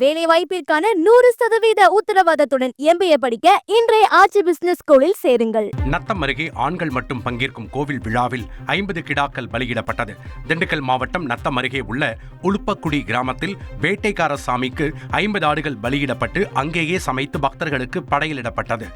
வேலை வாய்ப்பிற்கான 100% உத்தரவாதத்துடன் MBA படிக்க இன்றைய ஆட்சி பிசினஸ் ஸ்கூலில் சேருங்கள். நத்தம் அருகே ஆண்கள் மட்டும் பங்கேற்கும் கோவில் விழாவில் 50 கிடாக்கள் பலியிடப்பட்டது. திண்டுக்கல் மாவட்டம் நத்தம் அருகே உள்ள உளுப்பக்குடி கிராமத்தில் வேட்டைக்கார சாமிக்கு 50 ஆடுகள் பலியிடப்பட்டு அங்கேயே சமைத்து பக்தர்களுக்கு படையலிடப்பட்டது.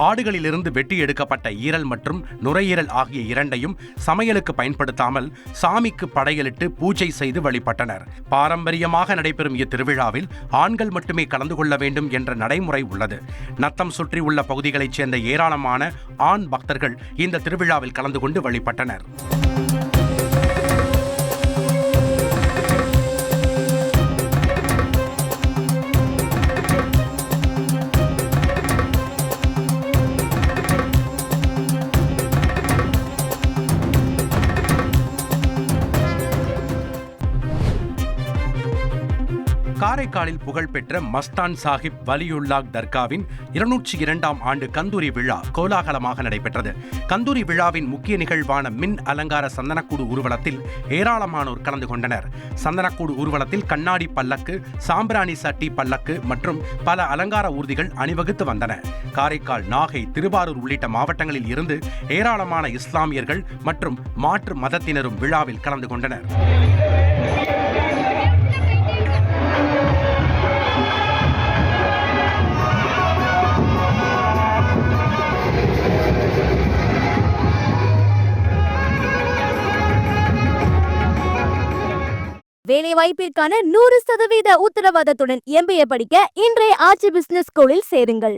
ஆடுகளிலிருந்து வெட்டி எடுக்கப்பட்ட ஈரல் மற்றும் நுரையீரல் ஆகிய இரண்டையும் சமையலுக்கு பயன்படுத்தாமல் சாமிக்கு படையலிட்டு பூஜை செய்து வழிபட்டனர். பாரம்பரியமாக நடைபெறும் இத்திருவிழாவில் ஆண்கள் மட்டுமே கலந்து கொள்ள வேண்டும் என்ற நடைமுறை உள்ளது. நத்தம் சுற்றி உள்ள பகுதிகளைச் சேர்ந்த ஏராளமான ஆண் பக்தர்கள் இந்த திருவிழாவில் கலந்து கொண்டு வழிபட்டனர். காரைக்காலில் புகழ்பெற்ற மஸ்தான் சாஹிப் வலியுல்லாஹ் தர்காவின் 202ஆம் ஆண்டு கந்தூரி விழா கோலாகலமாக நடைபெற்றது. கந்தூரி விழாவின் முக்கிய நிகழ்வான மின் அலங்கார சந்தனக்கூடு ஊர்வலத்தில் ஏராளமானோர் கலந்து கொண்டனர். சந்தனக்கூடு ஊர்வலத்தில் கண்ணாடி பல்லக்கு, சாம்பிராணி சட்டி பல்லக்கு மற்றும் பல அலங்கார ஊர்திகள் அணிவகுத்து வந்தன. காரைக்கால், நாகை, திருவாரூர் உள்ளிட்ட மாவட்டங்களில் இருந்து ஏராளமான இஸ்லாமியர்கள் மற்றும் மாற்று மதத்தினரும் விழாவில் கலந்து கொண்டனர். வேலை வாய்ப்பிற்கான 100% உத்தரவாதத்துடன் MBA படிக்க இன்றைய ஆட்சி பிசினஸ் ஸ்கூலில் சேருங்கள்.